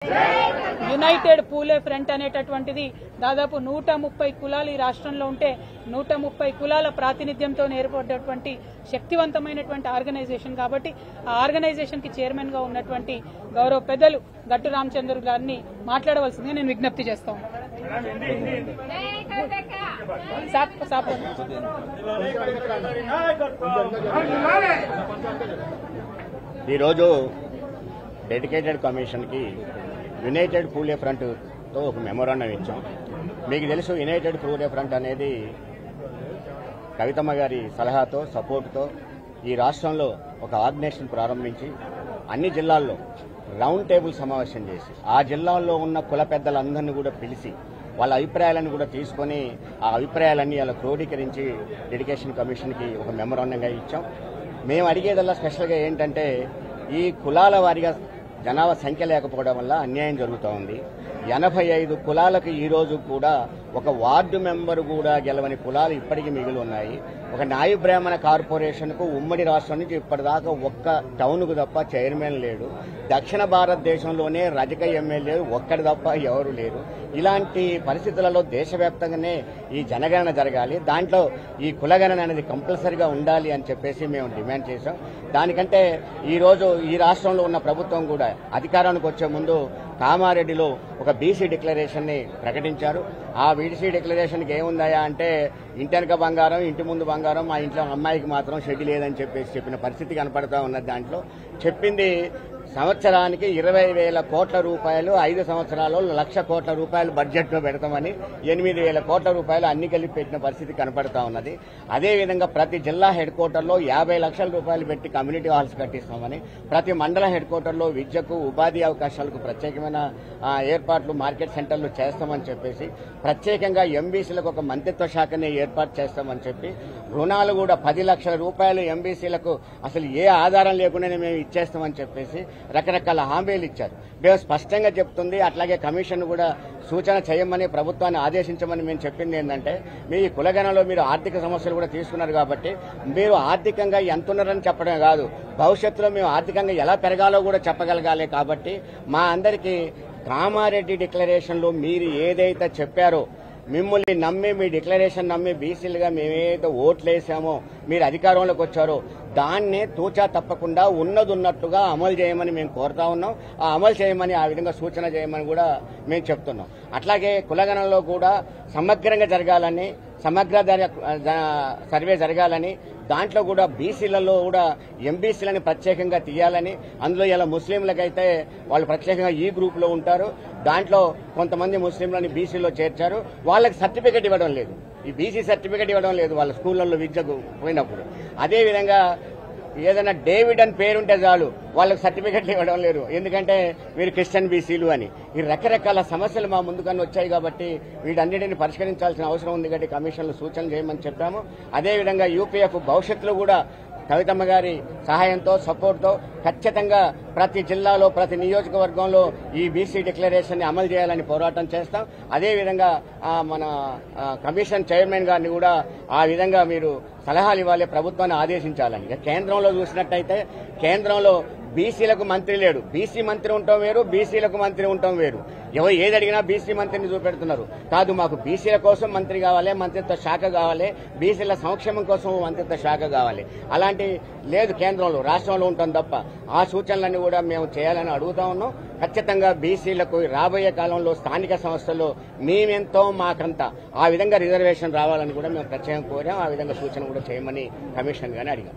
United పూలే front అనేటటువంటిది దాదాపు 130 కులాలు ఈ రాష్ట్రంలో ఉంటే 130 కులాల ప్రాతినిధ్యంతో ఏర్పడినటువంటి శక్తివంతమైనటువంటి ఆర్గనైజేషన్ కాబట్టి ఆ ఆర్గనైజేషన్ కి చైర్మన్ గా ఉన్నటువంటి గౌరవ పెద్దలు గట్టు రామచంద్ర గారిని మాట్లాడవలసిందిగా నేను విజ్ఞప్తి చేస్తాను. ఈరోజు డెడికేటెడ్ కమిషన్ కి యునైటెడ్ పూలే ఫ్రంట్ తో ఒక మెమోరాండం ఇచ్చాం. మీకు తెలుసు, యునైటెడ్ పూలే ఫ్రంట్ అనేది కవితమ్మ గారి సలహాతో సపోర్టుతో ఈ రాష్ట్రంలో ఒక ఆర్గనైజేషన్ ప్రారంభించి అన్ని జిల్లాల్లో రౌండ్ టేబుల్ సమావేశం చేసి ఆ జిల్లాల్లో ఉన్న కుల పెద్దలందరినీ కూడా పిలిచి వాళ్ళ అభిప్రాయాలను కూడా తీసుకొని ఆ అభిప్రాయాలన్నీ అలా క్రోడీకరించి డెడికేషన్ కమిషన్కి ఒక మెమోరాండంగా ఇచ్చాం. మేము అడిగేదల్లా స్పెషల్గా ఏంటంటే, ఈ కులాల వారిగా జనాభా సంఖ్య లేకపోవడం వల్ల అన్యాయం జరుగుతూ ఉంది. 85 కులాలకు ఈ రోజు కూడా ఒక వార్డు మెంబరు కూడా గెలవని కులాలు ఇప్పటికీ మిగిలి ఉన్నాయి. ఒక నాయి బ్రాహ్మణ కార్పొరేషన్కు ఉమ్మడి రాష్ట్రం నుంచి ఇప్పటిదాకా ఒక్క టౌన్కు తప్ప చైర్మన్ లేడు. దక్షిణ భారతదేశంలోనే రజక ఎమ్మెల్యే ఒక్కడి తప్ప ఎవరు లేరు. ఇలాంటి పరిస్థితులలో దేశవ్యాప్తంగానే ఈ జనగణన జరగాలి, దాంట్లో ఈ కులగణన అనేది కంపల్సరీగా ఉండాలి అని చెప్పేసి మేము డిమాండ్ చేశాం. దానికంటే ఈరోజు ఈ రాష్ట్రంలో ఉన్న ప్రభుత్వం కూడా అధికారానికి వచ్చే ముందు కామారెడ్డిలో ఒక బీసీ డిక్లరేషన్ ని ప్రకటించారు. ఆ బీసీ డిక్లరేషన్కి ఏముందాయా అంటే, ఇంటి వెనక బంగారం ఇంటి ముందు బంగారం, మా ఇంట్లో అమ్మాయికి మాత్రం షెడ్డి లేదని చెప్పేసి చెప్పిన పరిస్థితి కనపడతా ఉన్నది. దాంట్లో చెప్పింది సంవత్సరానికి 20,000 కోట్ల రూపాయలు, 5 సంవత్సరాల్లో 1,00,000 కోట్ల రూపాయలు బడ్జెట్ లో పెడతామని 8,000 కోట్ల రూపాయలు అన్ని కలిపి పెట్టిన పరిస్థితి కనపడతా ఉన్నది. అదేవిధంగా ప్రతి జిల్లా హెడ్ క్వార్టర్లో 50 లక్షల రూపాయలు పెట్టి కమ్యూనిటీ హాల్స్ కట్టిస్తామని, ప్రతి మండల హెడ్ క్వార్టర్లో విద్యకు ఉపాధి అవకాశాలకు ప్రత్యేకమైన ఏర్పాట్లు మార్కెట్ సెంటర్లు చేస్తామని చెప్పేసి, ప్రత్యేకంగా ఎంబీసీలకు ఒక మంత్రిత్వ శాఖని ఏర్పాటు చేస్తామని చెప్పి, రుణాలు కూడా 10 లక్షల రూపాయలు ఎంబీసీలకు అసలు ఏ ఆధారం లేకుండానే మేము ఇచ్చేస్తామని చెప్పేసి రకరకాల హామీలు ఇచ్చారు. మేము స్పష్టంగా చెప్తుంది, అట్లాగే కమిషన్ కూడా సూచన చేయమని ప్రభుత్వాన్ని ఆదేశించమని మేము చెప్పింది ఏంటంటే, మీ కులగణలో మీరు ఆర్థిక సమస్యలు కూడా తీసుకున్నారు కాబట్టి మీరు ఆర్థికంగా ఎంత ఉన్నారని చెప్పడమే కాదు, భవిష్యత్తులో మేము ఆర్థికంగా ఎలా పెరగాలో కూడా చెప్పగలగాలి. కాబట్టి మా అందరికీ కామారెడ్డి డిక్లరేషన్లో మీరు ఏదైతే చెప్పారో, మిమ్మల్ని నమ్మి మీ డిక్లరేషన్ నమ్మి బీసీలుగా మేమేదైతే ఓట్లేసామో మీరు అధికారంలోకి వచ్చారో దాన్నే తూచా తప్పకుండా ఉన్నట్టుగా అమలు చేయమని మేము కోరుతా ఉన్నాం. ఆ అమలు చేయమని, ఆ విధంగా సూచన చేయమని కూడా మేము చెప్తున్నాం. అట్లాగే కులగణనలో కూడా సమగ్రంగా జరగాలని, సమగ్ర సర్వే జరగాలని, దాంట్లో కూడా బీసీలలో కూడా ఎంబీసీలని ప్రత్యేకంగా తీయాలని, అందులో ఇలా ముస్లింలకైతే వాళ్ళు ప్రత్యేకంగా ఈ గ్రూప్లో ఉంటారు, దాంట్లో కొంతమంది ముస్లింలని బీసీలో చేర్చారు, వాళ్ళకి సర్టిఫికెట్ ఇవ్వడం లేదు, ఈ బీసీ సర్టిఫికెట్ ఇవ్వడం లేదు వాళ్ళ స్కూళ్లలో విద్యకు పోయినప్పుడు. అదేవిధంగా ఏదైనా డేవిడ్ అని పేరుంటే చాలు వాళ్ళకి సర్టిఫికెట్లు ఇవ్వడం లేదు, ఎందుకంటే మీరు క్రిస్టియన్ బీసీలు అని. ఈ రకరకాల సమస్యలు మా ముందుకన్నా వచ్చాయి కాబట్టి వీటన్నిటిని పరిష్కరించాల్సిన అవసరం ఉంది కాబట్టి కమిషన్లు సూచనలు చేయమని చెప్పాము. అదేవిధంగా యూపీఎఫ్ భవిష్యత్తులో కూడా కవితమ్మ గారి సహాయంతో సపోర్ట్తో ఖచ్చితంగా ప్రతి జిల్లాలో ప్రతి నియోజకవర్గంలో ఈ బీసీ డిక్లరేషన్ ని అమలు చేయాలని పోరాటం చేస్తాం. అదేవిధంగా మన కమిషన్ చైర్మన్ గారిని కూడా ఆ విధంగా మీరు సలహాలు ఇవ్వాలి, ప్రభుత్వాన్ని ఆదేశించాలని. కేంద్రంలో చూసినట్టయితే కేంద్రంలో బీసీలకు మంత్రి లేడు, బీసీ మంత్రి ఉండటం వేరు, బీసీలకు మంత్రి ఉండటం వేరు. ఎవరు ఏది అడిగినా బీసీ మంత్రిని చూపెడుతున్నారు. కాదు, మాకు బీసీల కోసం మంత్రి కావాలి, మంత్రిత్వ శాఖ కావాలి, బీసీల సంక్షేమం కోసం మంత్రిత్వ శాఖ కావాలి. అలాంటి లేదు కేంద్రంలో, రాష్ట్రంలో ఉంటుంది తప్ప. ఆ సూచనలన్నీ కూడా మేము చేయాలని అడుగుతా ఉన్నాం. ఖచ్చితంగా బీసీలకు రాబోయే కాలంలో స్థానిక సంస్థల్లో మేమెంతో మాకంతా ఆ విధంగా రిజర్వేషన్ రావాలని కూడా మేము ప్రత్యేకంగా కోరాం. ఆ విధంగా సూచన కూడా చేయమని కమిషన్ గాని అడిగాం.